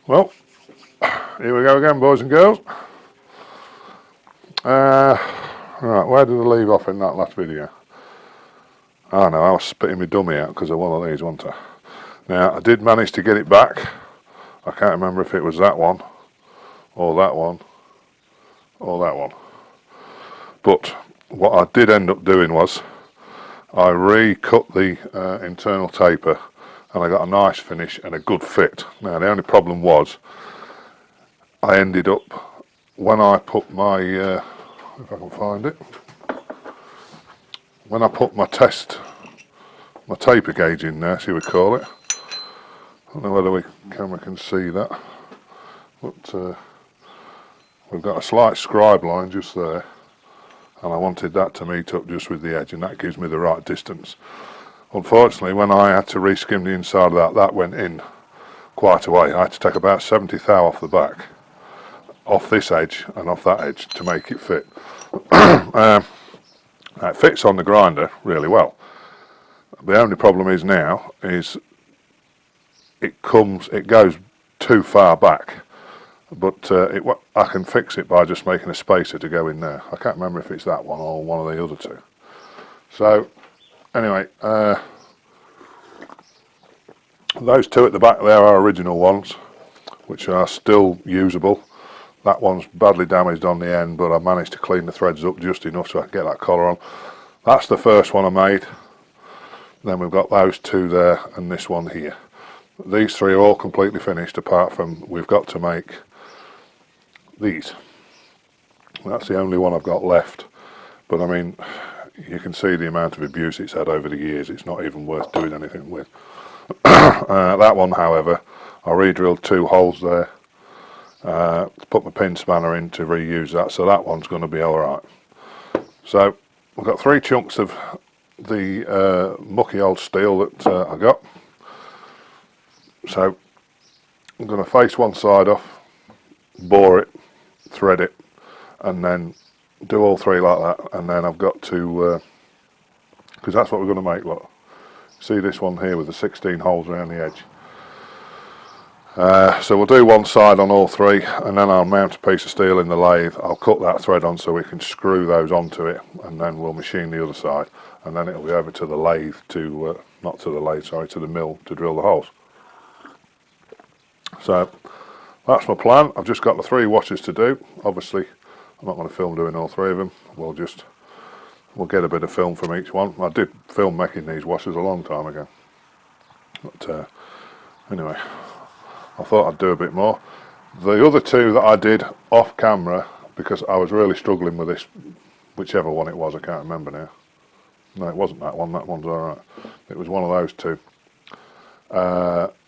Well, here we go again, boys and girls. Right, where did I leave off in that last video? Oh no, I was spitting my dummy out because of one of these, wasn't I? Now, I did manage to get it back. I can't remember if it was that one, or that one, or that one. But what I did end up doing was, I recut the internal taper, and I got a nice finish and a good fit. Now, the only problem was, I ended up, when I put my, if I can find it, when I put my taper gauge in there, see we call it. I don't know whether the camera can see that, but we've got a slight scribe line just there, and I wanted that to meet up just with the edge, and that gives me the right distance. Unfortunately, when I had to reskim the inside of that, that went in quite a way. I had to take about 70 thou off the back, off this edge and off that edge to make it fit. It fits on the grinder really well. The only problem is now is it goes too far back, but I can fix it by just making a spacer to go in there. I can't remember if it's that one or one of the other two. So anyway, those two at the back there are original ones, which are still usable. That one's badly damaged on the end, but I managed to clean the threads up just enough so I can get that collar on. That's the first one I made. Then we've got those two there and this one here. These three are all completely finished, apart from we've got to make these. That's the only one I've got left. But I mean, you can see the amount of abuse it's had over the years. It's not even worth doing anything with. That one, however, I re-drilled 2 holes there. To put my pin spanner in to reuse that, so that one's going to be alright. So we've got 3 chunks of the mucky old steel that I got. So I'm going to face one side off, bore it, thread it, and then do all 3 like that. And then I've got to, because that's what we're going to make, look. See this one here with the 16 holes around the edge. So we'll do one side on all 3, and then I'll mount a piece of steel in the lathe. I'll cut that thread on so we can screw those onto it, and then we'll machine the other side, and then it'll be over to the lathe to, not to the lathe, sorry, to the mill to drill the holes. So that's my plan. I've just got the 3 washes to do. Obviously, I'm not going to film doing all 3 of them. We'll get a bit of film from each one. I did film making these washers a long time ago, but anyway, I thought I'd do a bit more. The other 2 that I did off camera, because I was really struggling with this, whichever one it was, I can't remember now. No, it wasn't that one. That one's alright. It was one of those 2.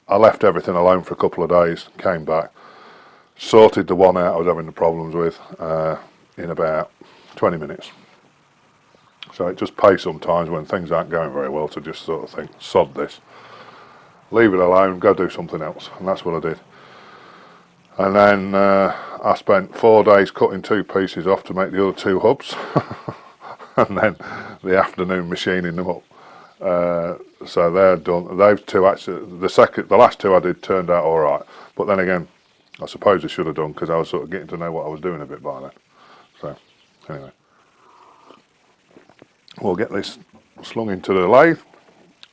I left everything alone for a couple of days, came back, sorted the one out I was having the problems with in about 20 minutes. So it just pays sometimes when things aren't going very well to just sort of think, sod this, leave it alone, go do something else, and that's what I did. And then I spent 4 days cutting 2 pieces off to make the other 2 hubs, and then the afternoon machining them up. So they're done. Those 2 actually, the last 2 I did turned out all right, but then again, I suppose I should have done because I was sort of getting to know what I was doing a bit by then. So anyway, we'll get this slung into the lathe,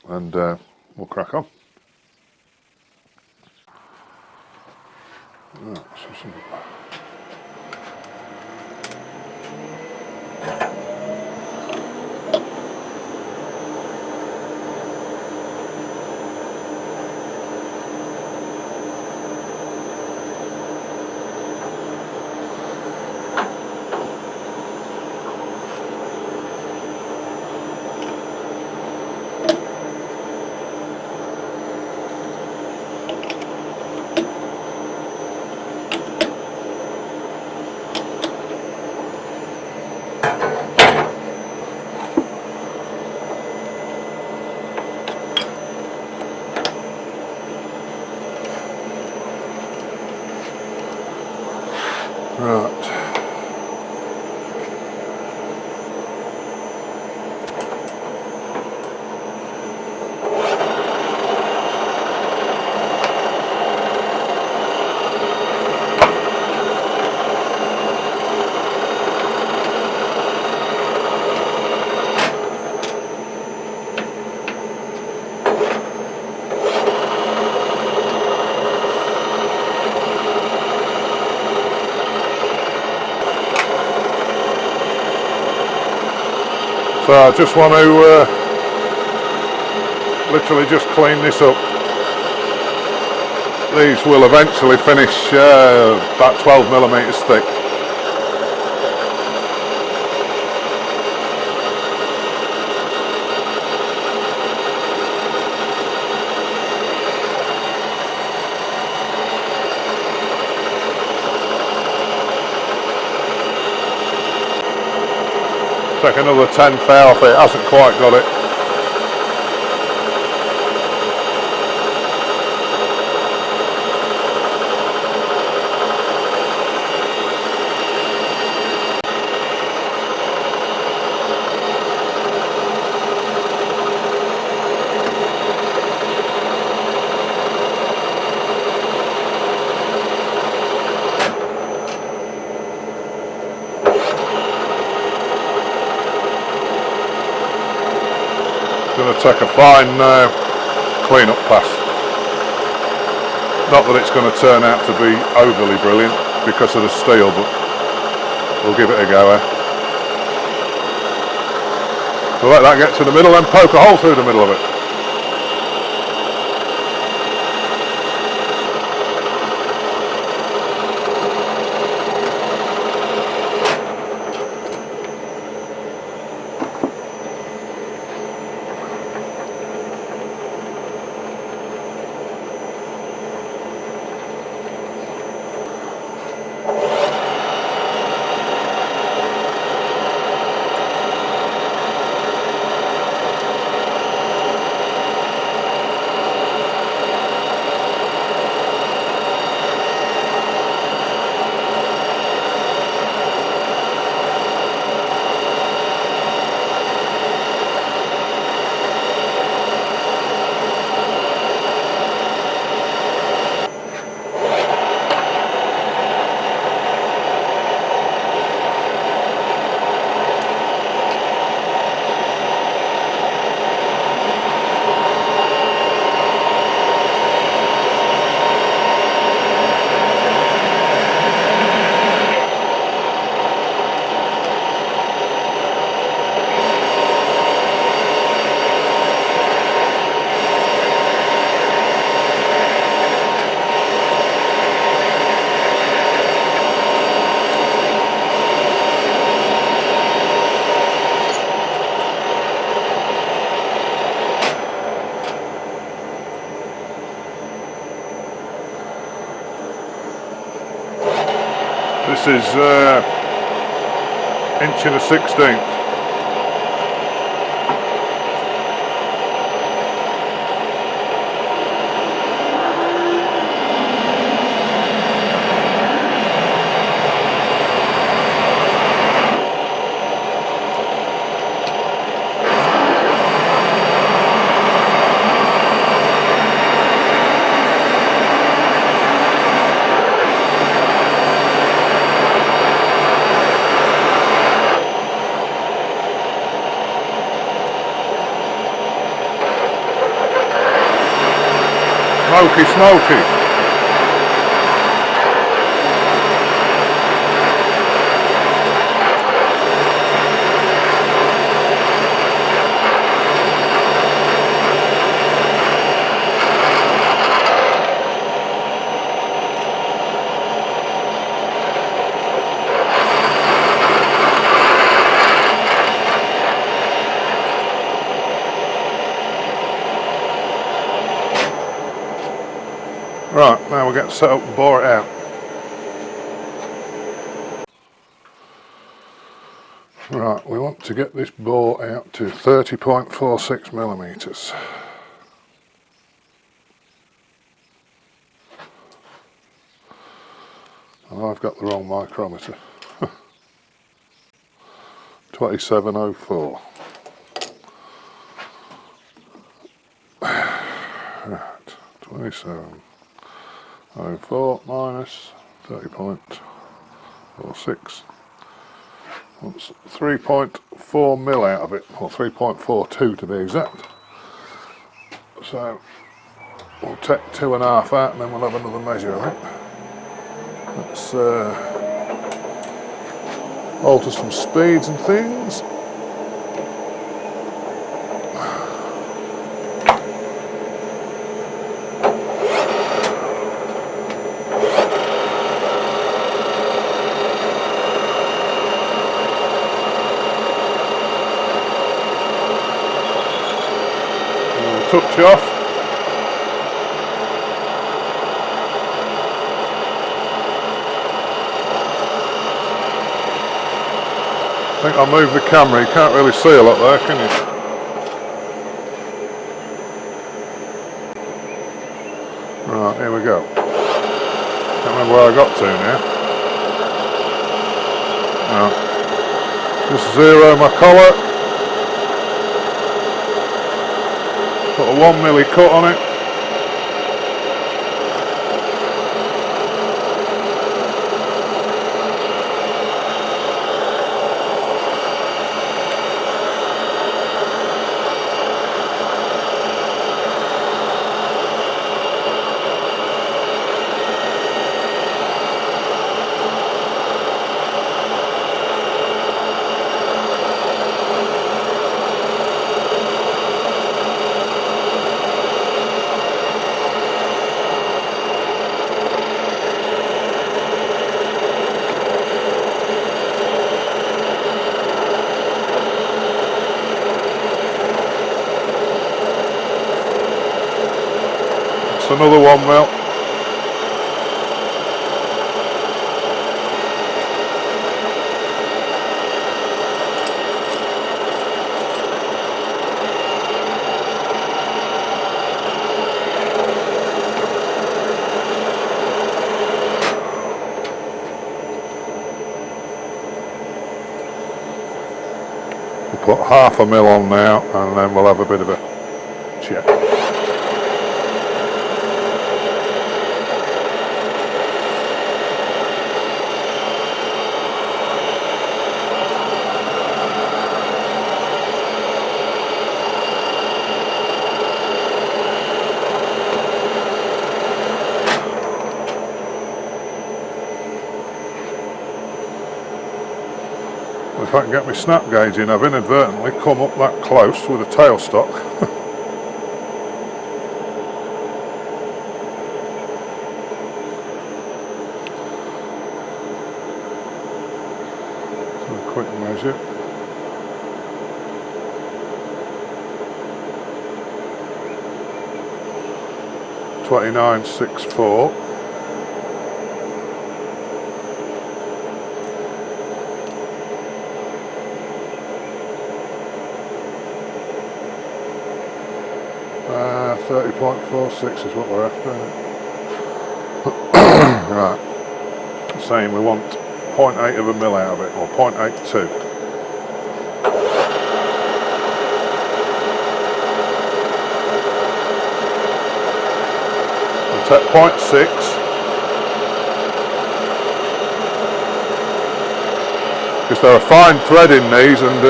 and we'll crack on. Right, so So I just want to literally just clean this up. These will eventually finish about 12 millimeters thick. Take another 10th out if it hasn't quite got it. Going to take a fine clean-up pass. Not that it's going to turn out to be overly brilliant because of the steel, but we'll give it a go. We'll let that get to the middle and poke a hole through the middle of it. This is inch and a 16th. Smoky, smoky. Right, now we'll get set up and bore it out. Right, we want to get this bore out to 30.46 millimeters. Oh, I've got the wrong micrometer. 2704. Right, 2704 minus 30.46. That's 3.4 mil out of it, or 3.42 to be exact. So we'll take 2.5 out and then we'll have another measure of it. Let's alter some speeds and things. touch off. I think I'll move the camera, you can't really see a lot there, can you? Right, here we go. Can't remember where I got to now. Right. Just zero my collar. Put a 1mm cut on it. Another 1mm. We'll put 1/2 mil on now, and then we'll have a bit of a check. If I can get my snap gauge in, I've inadvertently come up that close with a tailstock. So a quick measure. $29.64. $30.46 is what we're after. Right. Saying we want 0.8 of a mil out of it, or 0.82. We'll take 0.6. Because they're a fine thread in these, and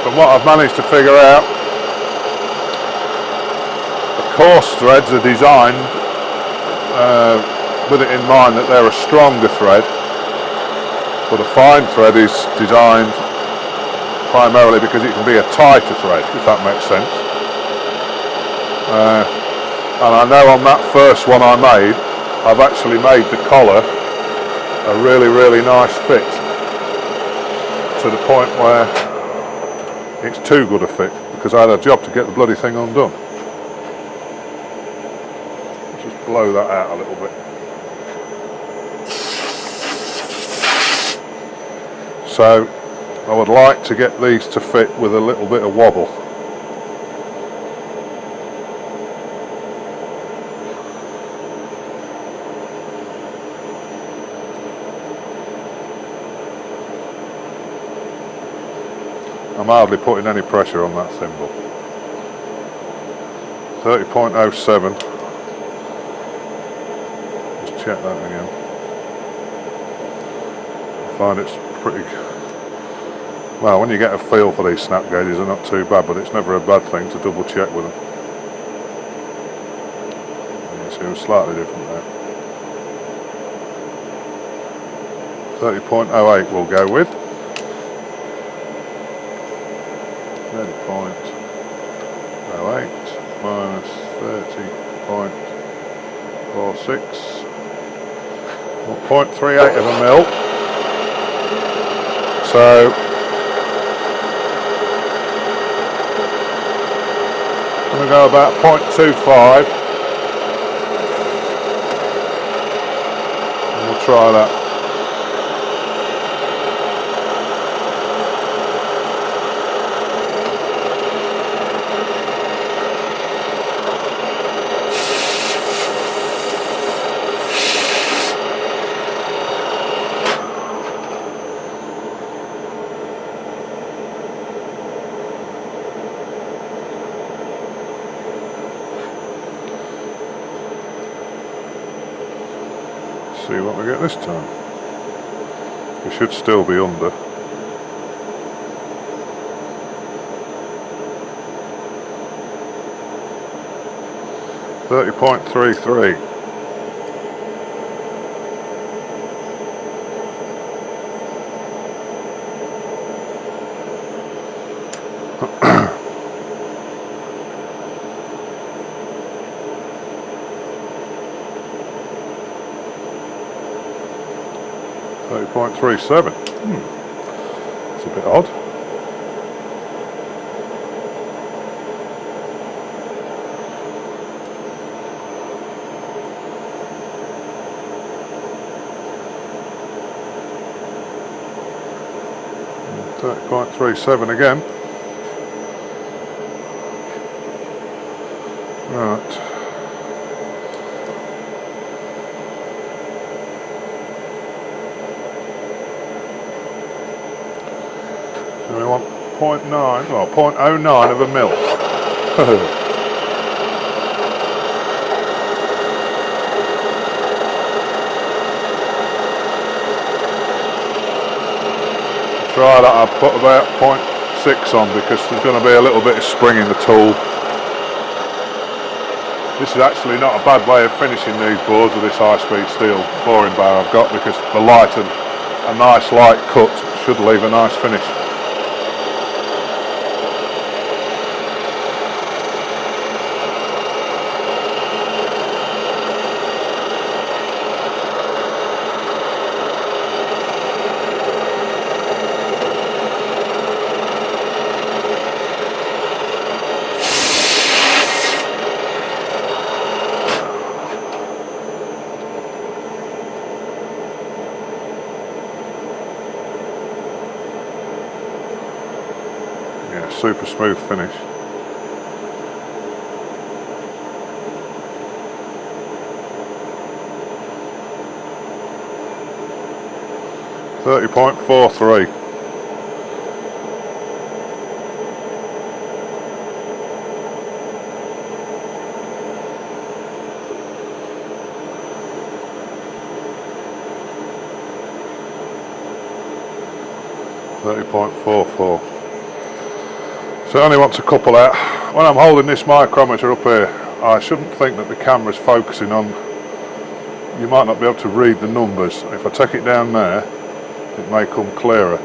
from what I've managed to figure out, coarse threads are designed with it in mind that they're a stronger thread, but a fine thread is designed primarily because it can be a tighter thread, if that makes sense. And I know on that first one I made, I've actually made the collar a really, really nice fit, to the point where it's too good a fit, because I had a job to get the bloody thing undone. Blow that out a little bit. So I would like to get these to fit with a little bit of wobble. I'm hardly putting any pressure on that thimble. 30.07. Check that again. I find it's pretty well, when you get a feel for these snap gauges, they're not too bad, but it's never a bad thing to double check with them. You see, it's slightly different there. 30.08 we'll go with. 30.08 minus 30.46. 0.38 of a mil. So going to go about 0.25. And we'll try that. See what we get this time. We should still be under. $30.33. $30.37. It's a bit odd. $30.37 again. Right. So we want 0.9, well 0.09 of a mil. Try that. I've put about 0.6 on because there's going to be a little bit of spring in the tool. This is actually not a bad way of finishing these boards with this high-speed steel boring bar I've got, because the light and a nice light cut should leave a nice finish. Yeah, super smooth finish. $30.43. $30.44. So it only wants a couple out. When I'm holding this micrometer up here, I shouldn't think that the camera's focusing on. You might not be able to read the numbers. If I take it down there, it may come clearer.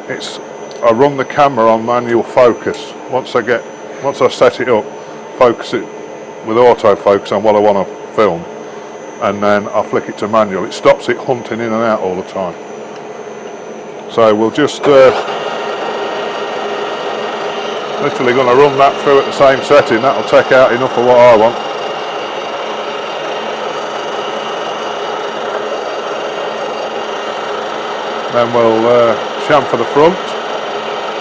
I run the camera on manual focus. Once I set it up, focus it with autofocus on what I want to film, and then I flick it to manual. It stops it hunting in and out all the time. So we'll just literally going to run that through at the same setting. That'll take out enough of what I want. Then we'll chamfer the front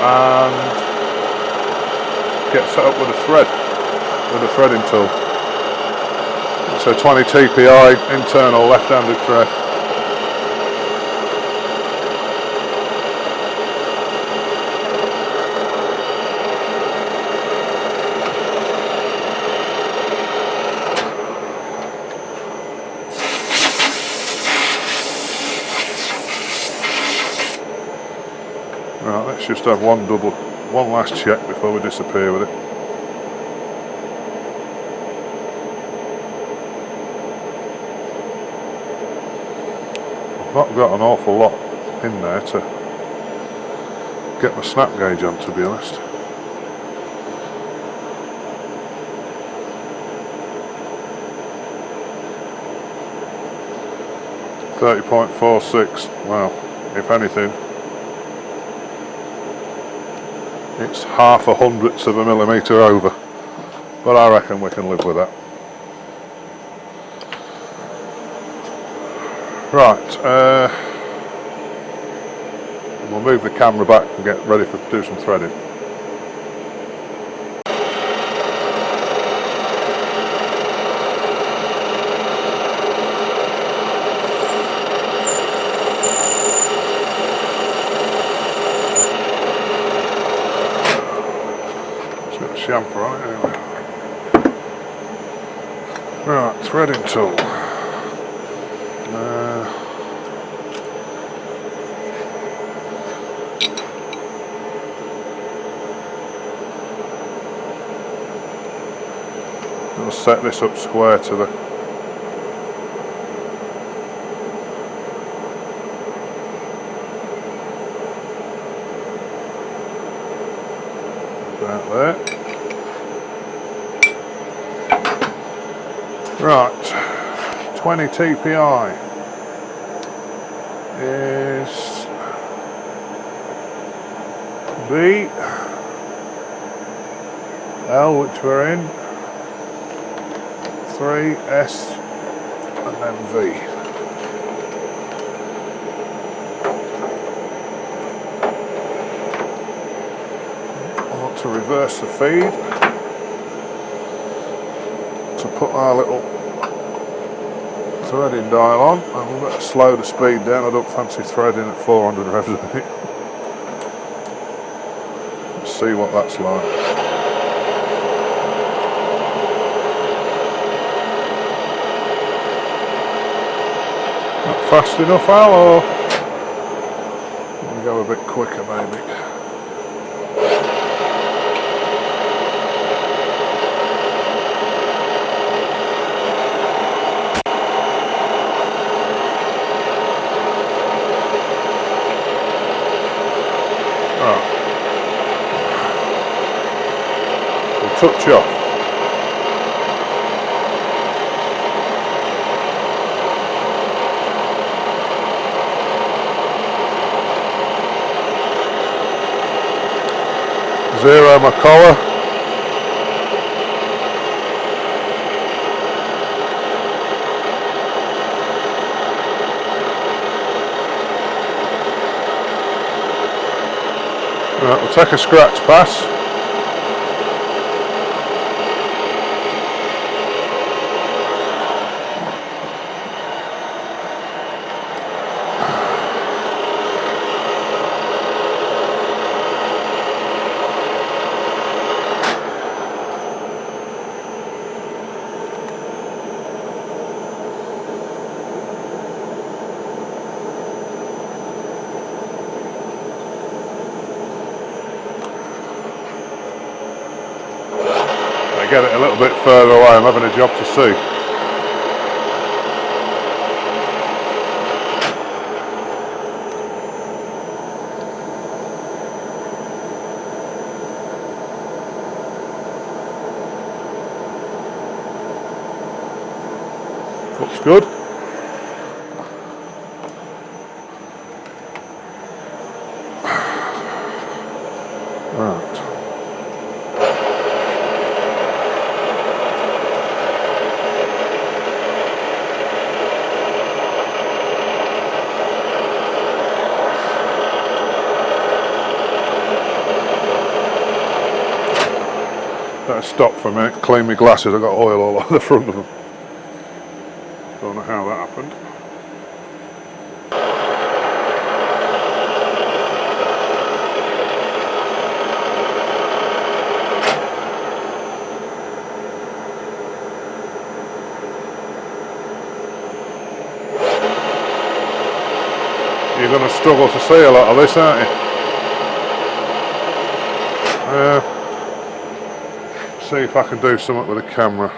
and get set up with a thread, with a threading tool. It's a 20 TPI internal left-handed thread. Right, let's just have one last check before we disappear with it. I've not got an awful lot in there to get my snap gauge on, to be honest. $30.46. Well, if anything, it's 0.5 of a millimetre over. but I reckon we can live with that. Right, we'll move the camera back and get ready to do some threading. It's got a chamfer on it anyway. Right, threading tool. I'll set this up square to the about there. Right, 20 TPI is B, L, which we're in, 3, S, and then V. I want to reverse the feed to put our little threading dial on, and we'll better slow the speed down. I don't fancy threading at 400 revs a minute. Let's see what that's like. Not fast enough, Al, or we'll go a bit quicker maybe. Touch off. Zero my collar. Right, we'll take a scratch pass. Get it a little bit further away, I'm having a job to see. Looks good. Right. Better stop for a minute, clean my glasses, I've got oil all over the front of them. Don't know how that happened. You're going to struggle to see a lot of this, aren't you? See if I can do something with the camera.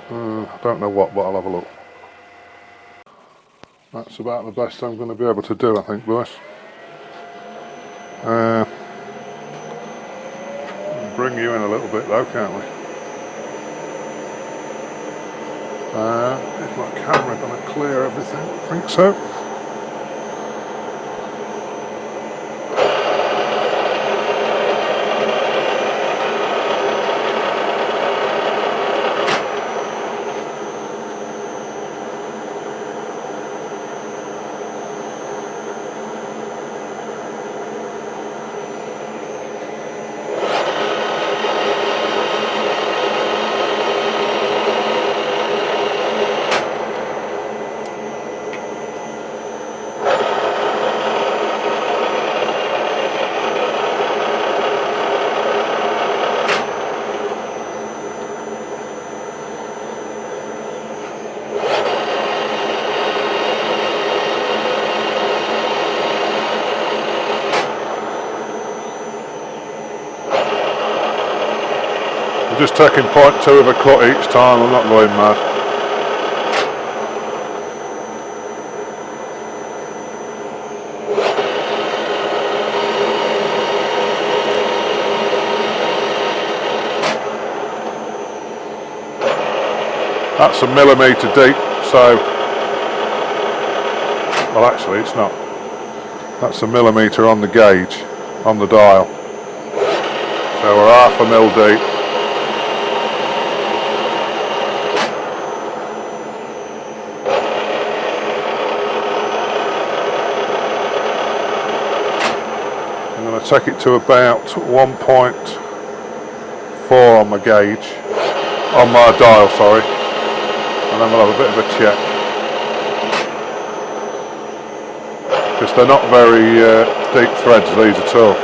I don't know what, but I'll have a look. That's about the best I'm going to be able to do, I think, boys. Bring you in a little bit though, can't we? Is my camera going to clear everything? I think so. I'm just taking 0.2 of a cut each time, I'm not going mad. That's a millimetre deep, so, well actually it's not. That's a millimetre on the gauge, on the dial. So we're half a mil deep. I'm going to take it to about 1.4 on my gauge, on my dial, sorry, and then we'll have a bit of a check. Because they're not very deep threads, these at all.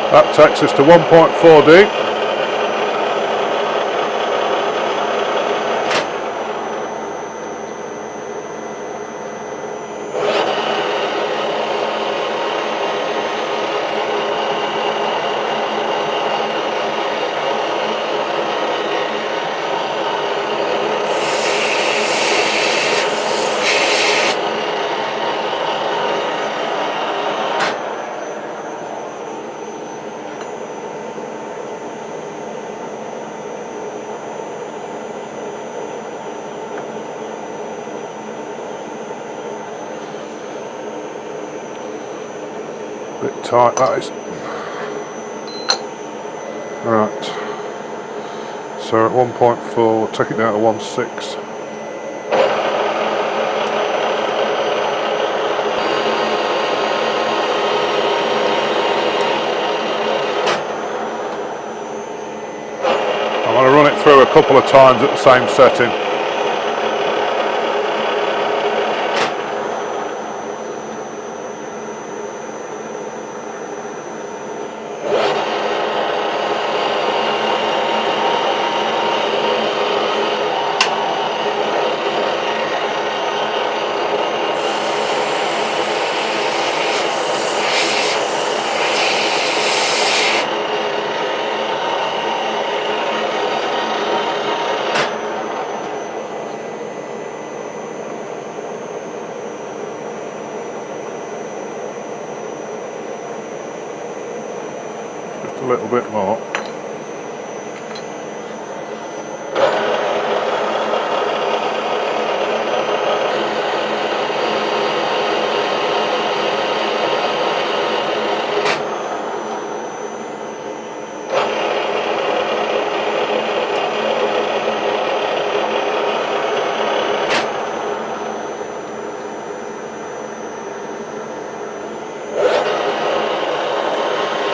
That takes us to 1.4 deep. Bit tight that is. Right, so at 1.4 we'll take it down to 1.6. I'm going to run it through a couple of times at the same setting. Just a little bit more.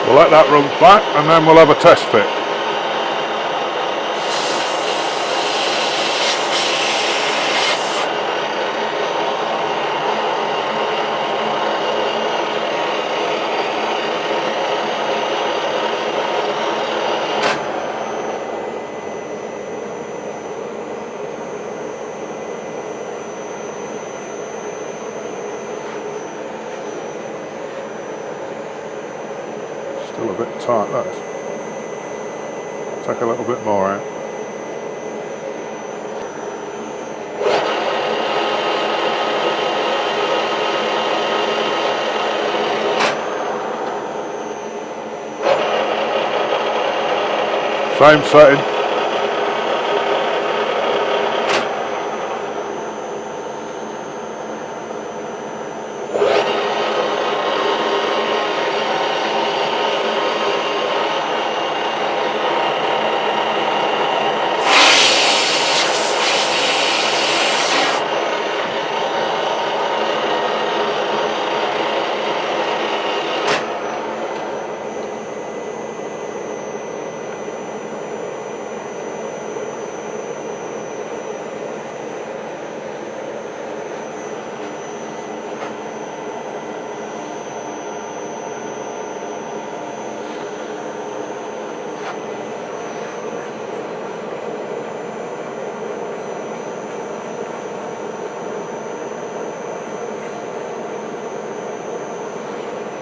We'll let that run flat and then we'll have a test fit. Still a bit tight, that is. Take a little bit more out. Same setting.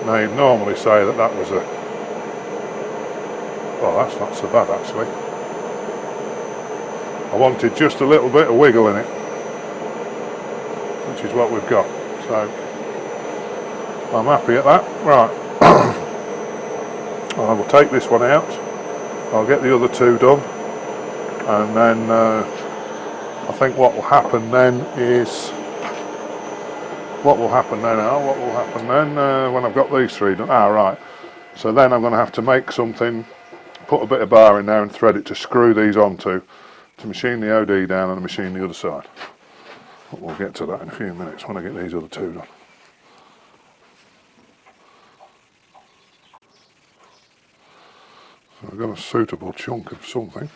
Now you'd normally say that that was a, well, that's not so bad actually. I wanted just a little bit of wiggle in it, which is what we've got, so I'm happy at that. Right, I will take this one out, I'll get the other two done, and then I think what will happen then is, when I've got these three done, right, so then I'm going to have to make something, put a bit of bar in there and thread it to screw these onto, to machine the OD down and machine the other side. But we'll get to that in a few minutes when I get these other two done. So I've got a suitable chunk of something.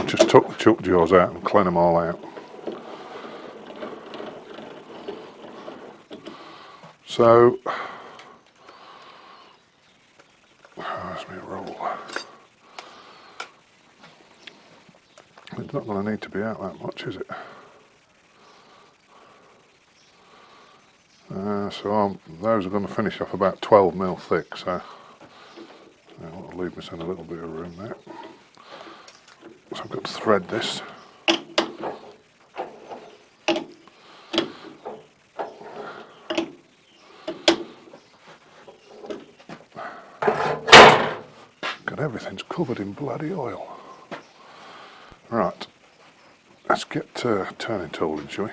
Just took the chuck jaws out and clean them all out. So, where's my roll? It's not going to need to be out that much, is it? So those are going to finish off about 12mm thick, so I'll leave this in a little bit of room there. So I've got to thread this. God, everything's covered in bloody oil. Right, let's get turning tool in, shall we?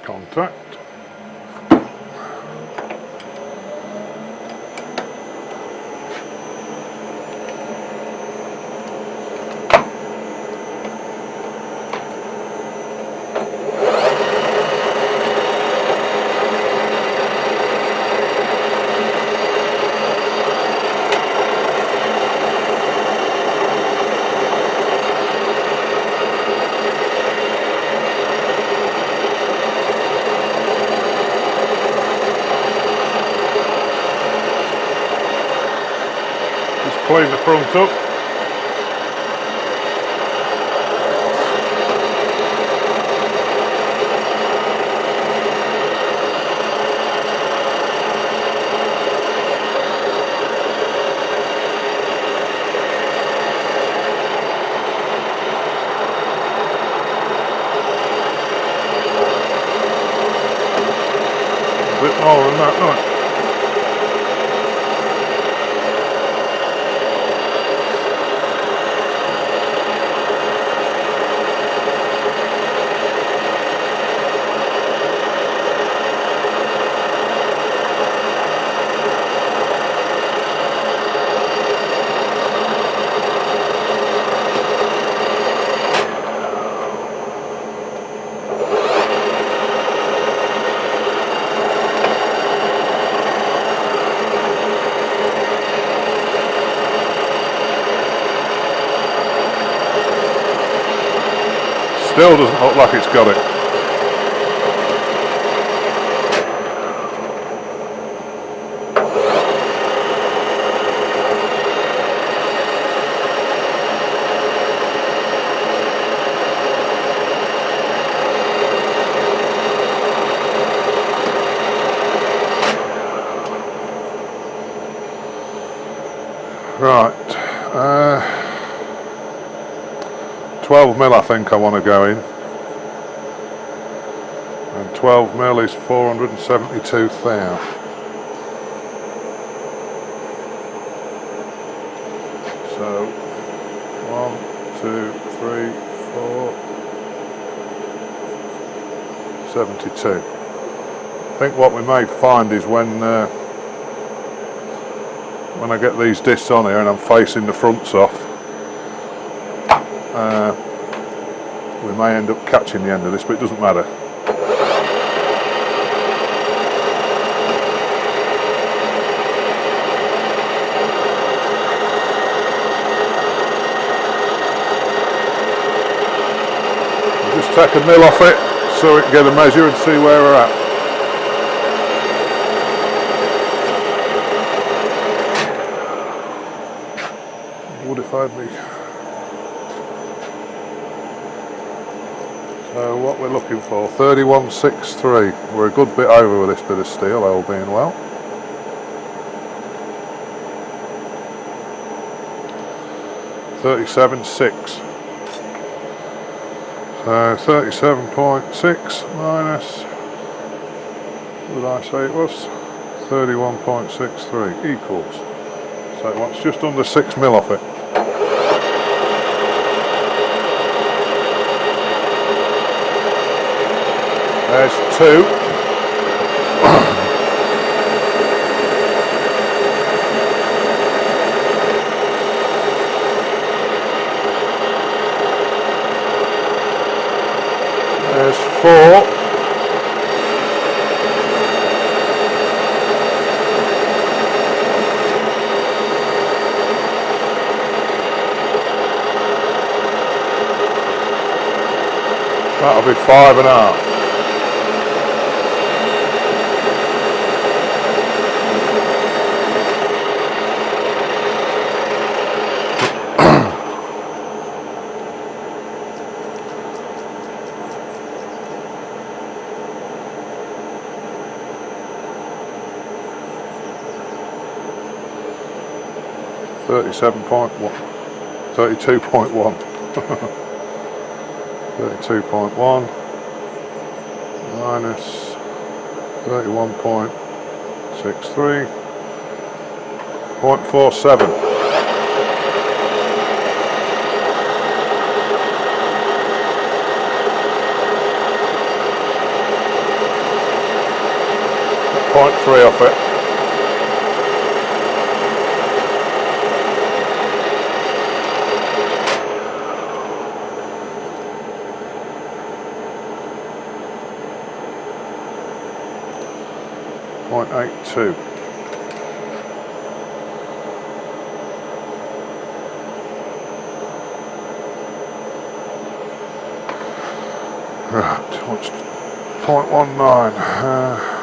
Contact. Clean the front up. A bit more than that, right? Still doesn't look like it's got it. Right, 12mm I think I want to go in, and 12mm is 472 thou. So 1, 2, 3, 4, 72. I think what we may find is when I get these discs on here and I'm facing the fronts off, we may end up catching the end of this, but it doesn't matter. We'll just take a mil off it so we can get a measure and see where we're at. If I'd be So what we're looking for, 31.63. We're a good bit over with this bit of steel, all being well. 37.6. So 37.6 minus, what did I say it was? 31.63 equals. So it wants just under 6 mil off it. There's 2. There's 4. That'll be 5.5. .1, 32.1. 32.1 minus 31.63, 0.47. .3 off it. .82. Right, what's 0.19?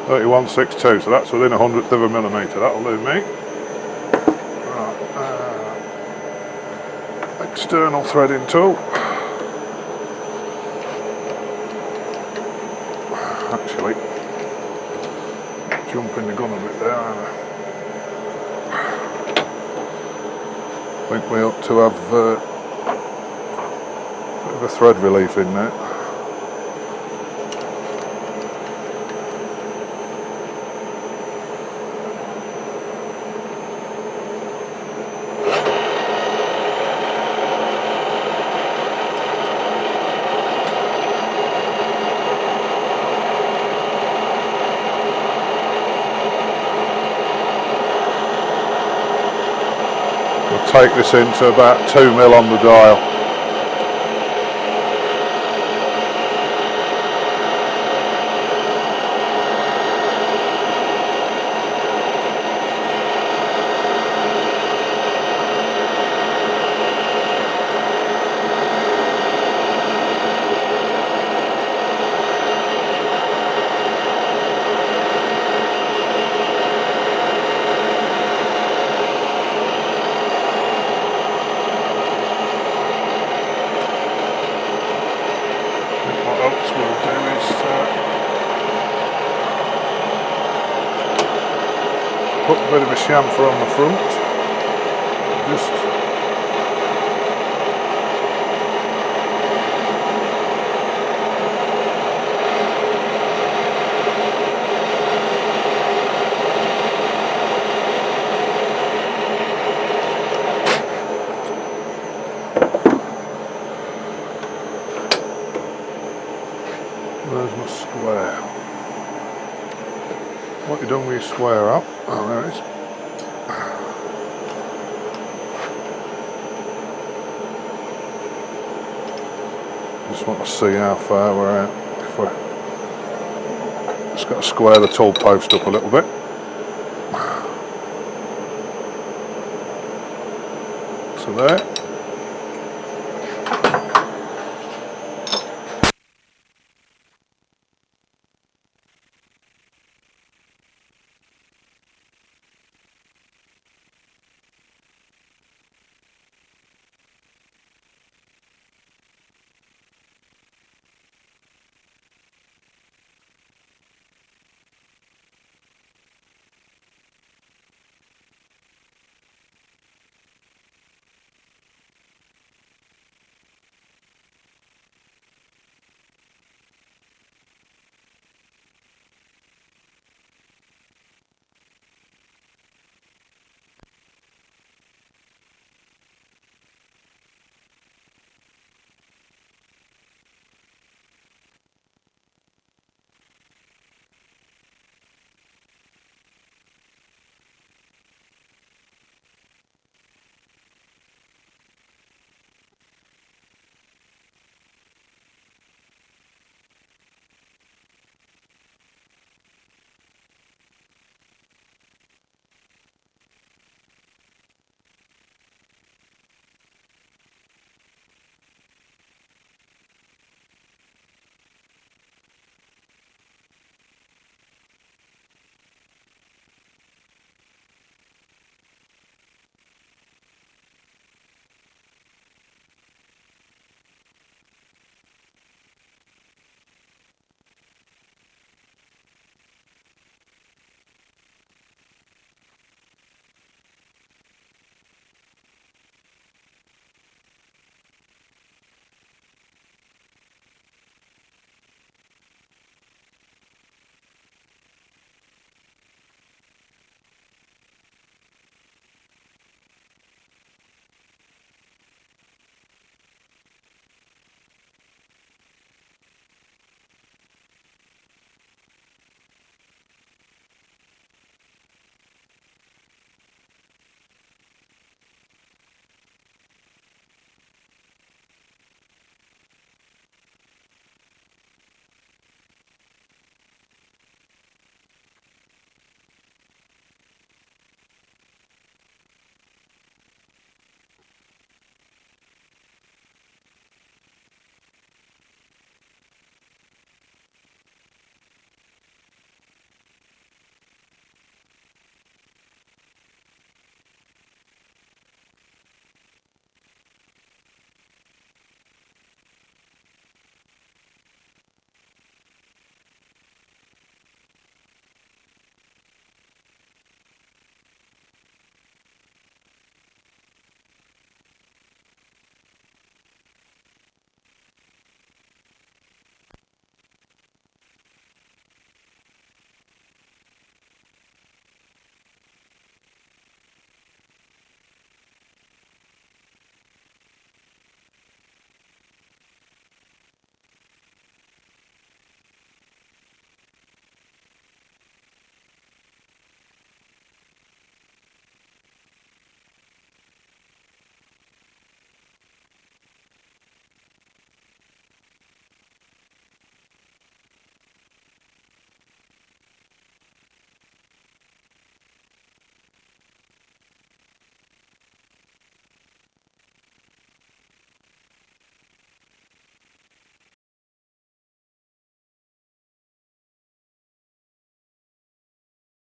31.62, so that's within 100th of a millimetre. That'll do me. Right, external threading tool. Actually, jumping the gun a bit there, aren't I think we ought to have a bit of a thread relief in there. Take this into about 2 mil on the dial. Put a bit of a chamfer on the front, just where's my square? What you done with your square up? Oh, there it is. Just want to see how far we're at. If we're Just got to square the tool post up a little bit. So there.